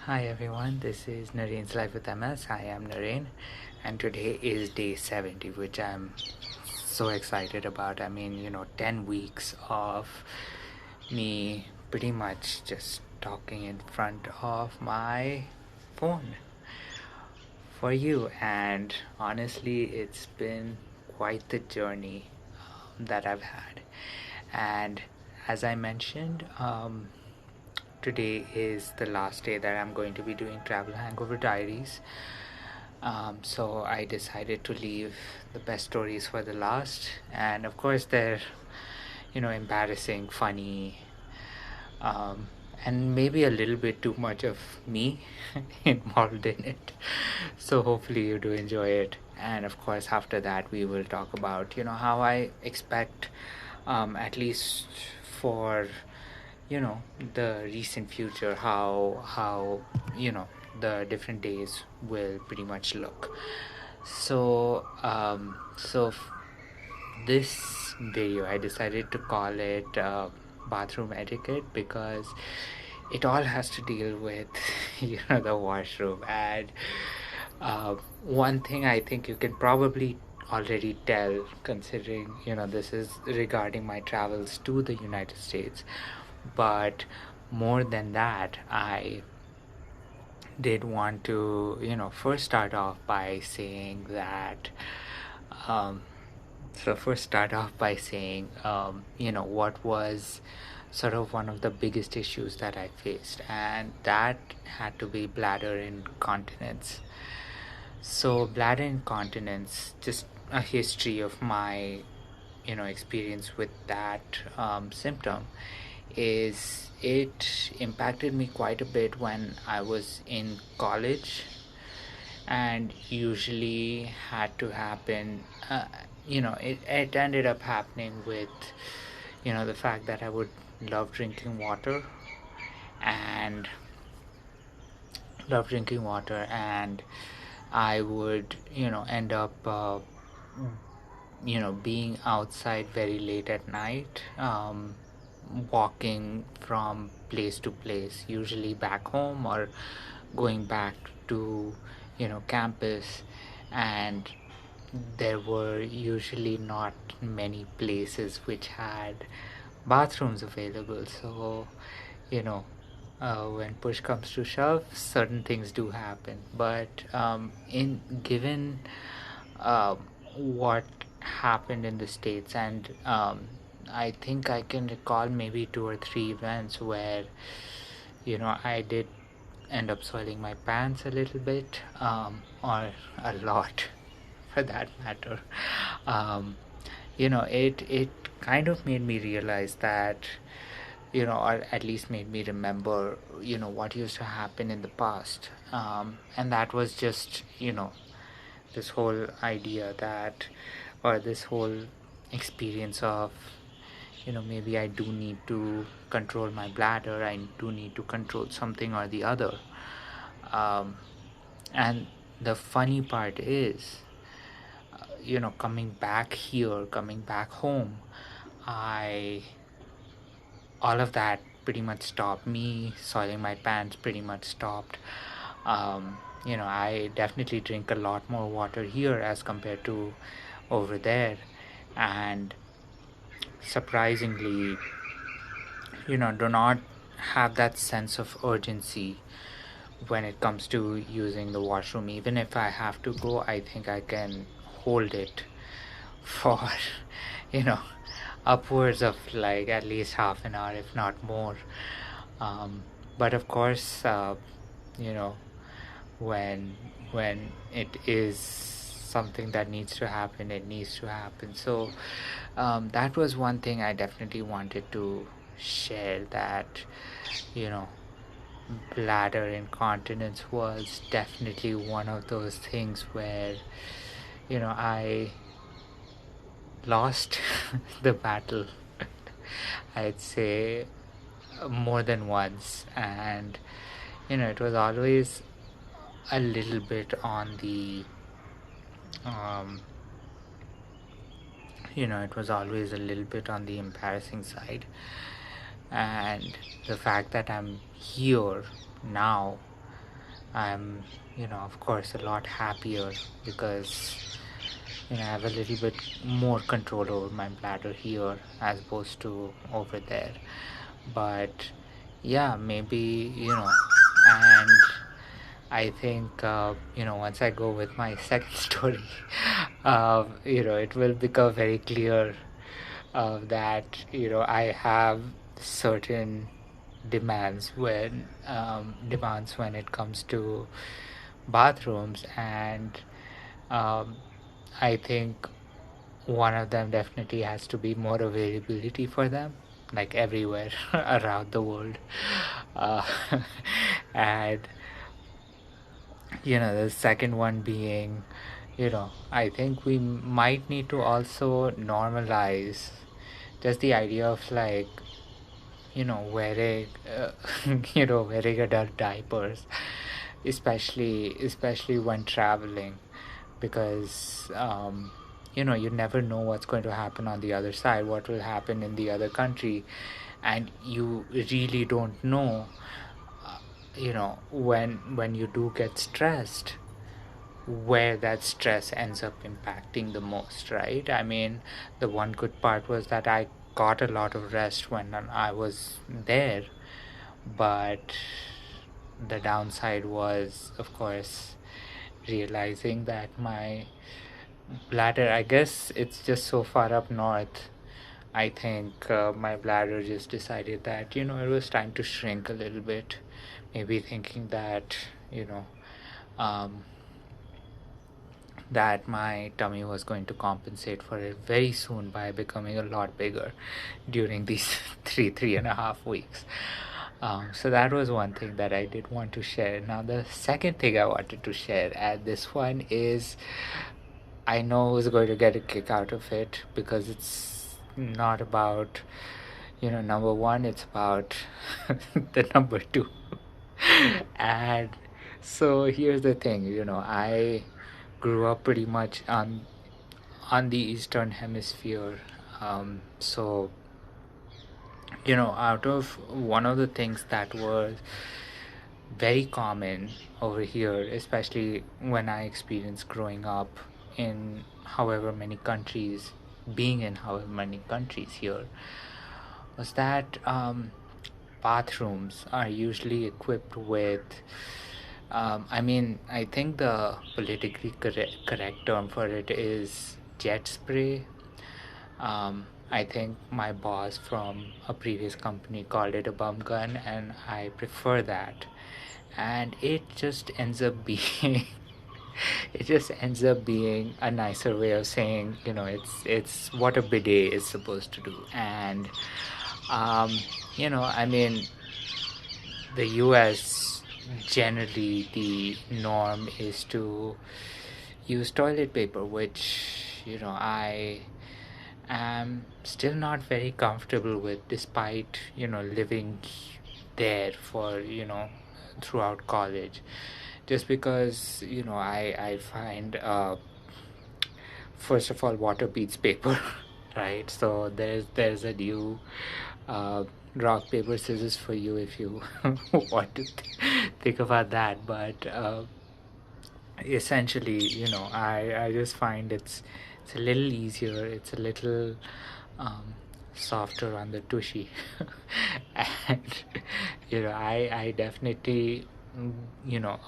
Hi everyone, this is Nareen's Life with MS. I am Nareen, and today is day 70, which I'm so excited about. 10 weeks of me pretty much just talking in front of my phone for you, and honestly, it's been quite the journey that I've had. And as I mentioned, today is the last day that I'm going to be doing Travel Hangover Diaries. So I decided to leave the best stories for the last, and of course they're embarrassing, funny, um, and maybe a little bit too much of me involved in it. So hopefully you do enjoy it. And of course, after that, we will talk about how I expect, at least for the recent future, how the different days will pretty much look. So this video, I decided to call it bathroom etiquette, because it all has to deal with the washroom. And one thing I think you can probably already tell, considering this is regarding my travels to the United States. But more than that, I did want to first start off by saying that um, what was sort of one of the biggest issues that I faced, and that had to be bladder incontinence. So bladder incontinence, just a history of my experience with that symptom, is it impacted me quite a bit when I was in college, and usually had to happen. It ended up happening with the fact that I would love drinking water and and I would end up being outside very late at night, walking from place to place, usually back home or going back to campus. And there were usually not many places which had bathrooms available. So you know when push comes to shove, certain things do happen. But in given uh, what happened in the States, and I think I can recall maybe 2 or 3 events where I did end up soiling my pants a little bit, or a lot for that matter. It kind of made me realize that, or at least made me remember, what used to happen in the past. And that was just, this whole idea that, or this whole experience of, maybe I do need to control my bladder, I do need to control something or the other. And the funny part is, coming back home, I all of that pretty much stopped. Me soiling my pants pretty much stopped. I definitely drink a lot more water here as compared to over there. And surprisingly, do not have that sense of urgency when it comes to using the washroom. Even if I have to go, I think I can hold it for you know upwards of like at least half an hour, if not more. But of course, you know when it is something that needs to happen, it needs to happen. So that was one thing I definitely wanted to share, that you know bladder incontinence was definitely one of those things where I lost the battle, I'd say, more than once. And it was always a little bit on the um, it was always a little bit on the embarrassing side. And the fact that I'm here now, I'm, of course, a lot happier because, I have a little bit more control over my bladder here as opposed to over there. But yeah, maybe, and I think, once I go with my second story, it will become very clear that, I have certain demands when it comes to bathrooms, and um, I think one of them definitely has to be more availability for them, like everywhere around the world. uh, and the second one being, I think we might need to also normalize just the idea of, like, wearing wearing adult diapers, especially when traveling, because you never know what's going to happen on the other side, what will happen in the other country, and you really don't know, when you do get stressed, where that stress ends up impacting the most, right? I mean, the one good part was that I got a lot of rest when I was there, but the downside was, of course, realizing that my bladder, I guess it's just so far up north. I think my bladder just decided that, it was time to shrink a little bit. Maybe thinking that, um, that my tummy was going to compensate for it very soon by becoming a lot bigger during these three and a half weeks. So that was one thing that I did want to share. Now, the second thing I wanted to share, and this one is, I know who's going to get a kick out of it, because it's not about, number one, it's about the number two. And so here's the thing, I grew up pretty much on the Eastern Hemisphere. So, out of one of the things that was very common over here, especially when I experienced growing up in however many countries, being in however many countries here, was that bathrooms are usually equipped with, I mean, I think the politically correct term for it is jet spray. I think my boss from a previous company called it a bum gun, and I prefer that. And it just ends up being it just ends up being a nicer way of saying, it's what a bidet is supposed to do. And um, I mean, the US, generally the norm is to use toilet paper, which, I am still not very comfortable with, despite, living there for, throughout college, just because, I find, first of all, water beats paper. Right? So there's a new uh, rock paper scissors for you if you want to think about that. But essentially, I just find it's a little easier, it's a little um, softer on the tushy. And I definitely,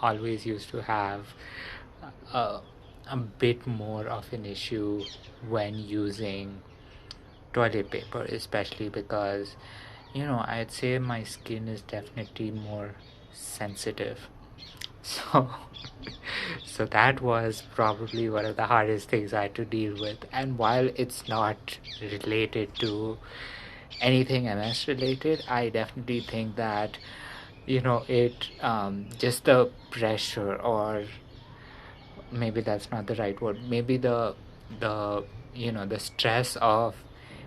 always used to have a, a bit more of an issue when using toilet paper, especially because, I'd say my skin is definitely more sensitive. So, so that was probably one of the hardest things I had to deal with. And while it's not related to anything MS related, I definitely think that, it, just the pressure, or maybe that's not the right word, maybe the the stress of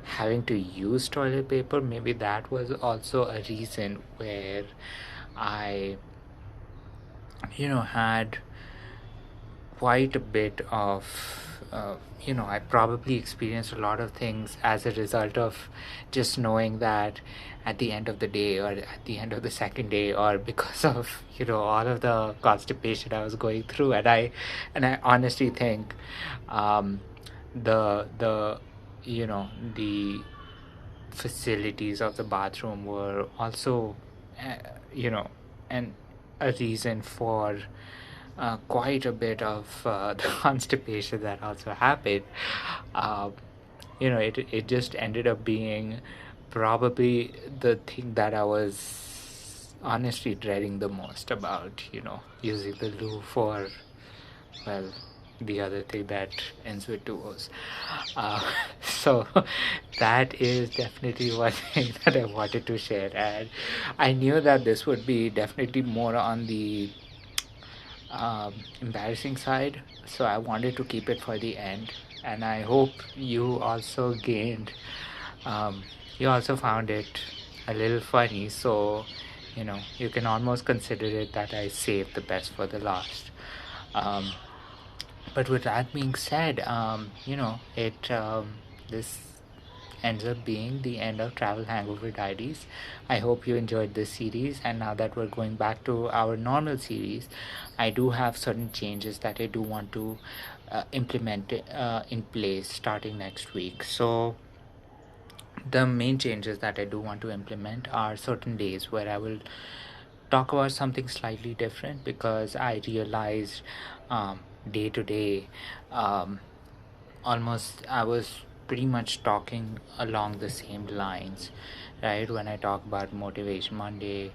having to use toilet paper, maybe that was also a reason where I had quite a bit of I probably experienced a lot of things as a result of just knowing that at the end of the day or at the end of the second day, or because of all of the constipation I was going through. And I honestly think um, the you know the facilities of the bathroom were also uh, you know and a reason for quite a bit of the constipation that also happened. Um, it just ended up being probably the thing that I was honestly dreading the most about, using the loo for, well, the other thing that ends with two O's. Uh, so that is definitely one thing that I wanted to share. And I knew that this would be definitely more on the embarrassing side, so I wanted to keep it for the end. And I hope you also um, you also found it a little funny. So, you can almost consider it that I saved the best for the last. Um, but with that being said, it this ends up being the end of Travel Hangover Diaries. I hope you enjoyed this series, and now that we're going back to our normal series, I do have certain changes that I do want to implement in place starting next week. So, the main changes that I do want to implement are certain days where I will talk about something slightly different, because I realized day to day, um, almost I was pretty much talking along the same lines, right? When I talk about Motivation Monday,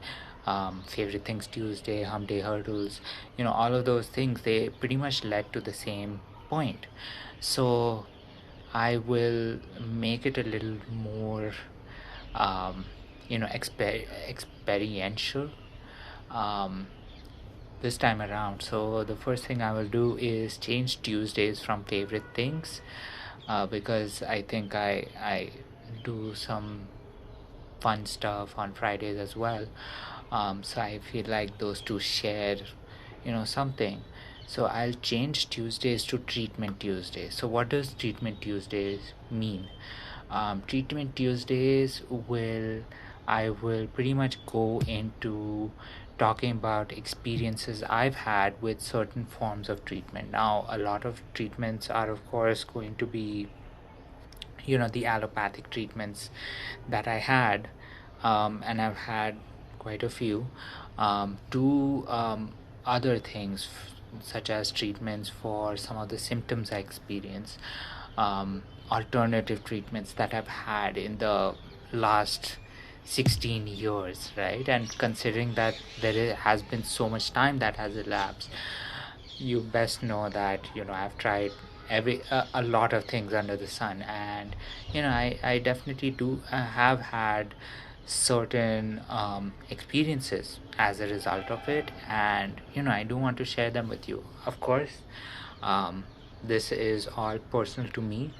favorite things Tuesday, hump day hurdles, all of those things, they pretty much led to the same point. So I will make it a little more, um, experiential um, this time around. So the first thing I will do is change Tuesdays from favorite things, because I think I do some fun stuff on Fridays as well. So I feel like those two share, something. So I'll change Tuesdays to Treatment Tuesdays. So what does Treatment Tuesdays mean? Treatment Tuesdays will I will pretty much go into talking about experiences I've had with certain forms of treatment. Now, a lot of treatments are, of course, going to be, the allopathic treatments that I had, and I've had quite a few. To other things, such as treatments for some of the symptoms I experience, alternative treatments that I've had in the last 16 years, right? And considering that has been so much time that has elapsed, you best know that I've tried a lot of things under the sun. And I definitely do have had certain experiences as a result of it, and I do want to share them with you, of course. um, this is all personal to me,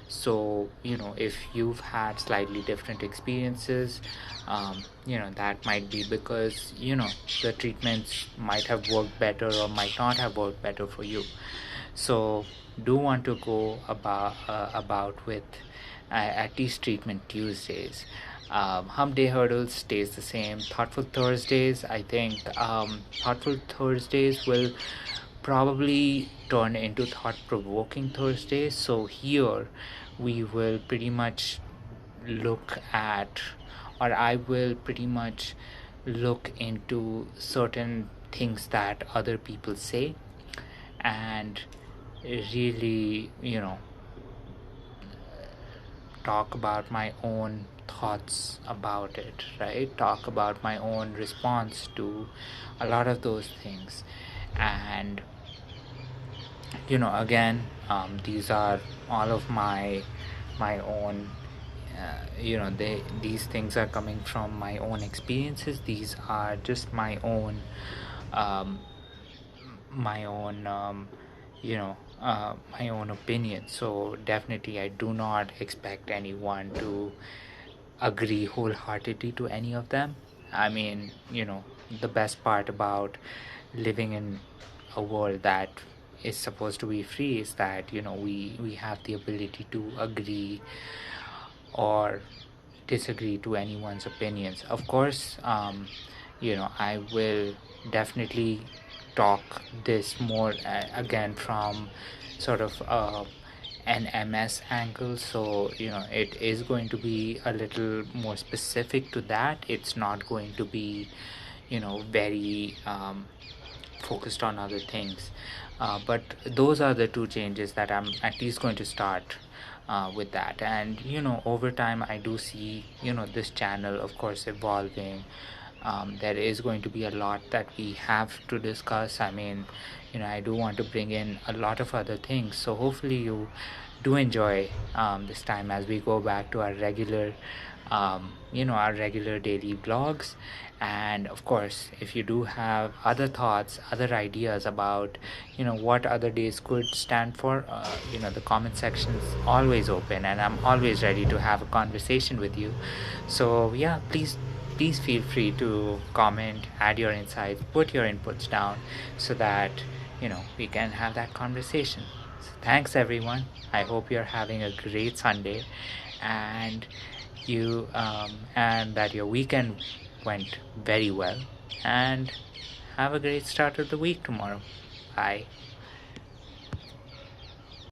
so if you've had slightly different experiences, that might be because the treatments might have worked better or might not have worked better for you. So do want to go about with at least Treatment Tuesdays. Hump Day Hurdles stays the same. Thoughtful Thursdays, I think Thoughtful Thursdays will probably turn into Thought Provoking Thursdays. So here we will pretty much look at, or I will pretty much look into certain things that other people say, and really, talk about my own thoughts about it, right? Talk about my own response to a lot of those things. And again, these are all of my own, these things are coming from my own experiences. These are just um, my own my own opinion. So definitely I do not expect anyone to agree wholeheartedly to any of them. I mean, the best part about living in a world that is supposed to be free is that, we have the ability to agree or disagree to anyone's opinions. Of course, I will definitely talk this more again from sort of an MS angle. So, it is going to be a little more specific to that. It's not going to be, very focused on other things. But those are the two changes that I'm at least going to start with that. And over time I do see this channel, of course, evolving. There is going to be a lot that we have to discuss. I mean, I do want to bring in a lot of other things, so hopefully you do enjoy this time as we go back to our regular our regular daily vlogs. And of course, if you do have other thoughts, other ideas about what other days could stand for, the comment section is always open, and I'm always ready to have a conversation with you. So yeah, please feel free to comment, add your insights, put your inputs down, so that we can have that conversation. So thanks everyone. I hope you're having a great Sunday, and that your weekend went very well, and have a great start of the week tomorrow. Bye.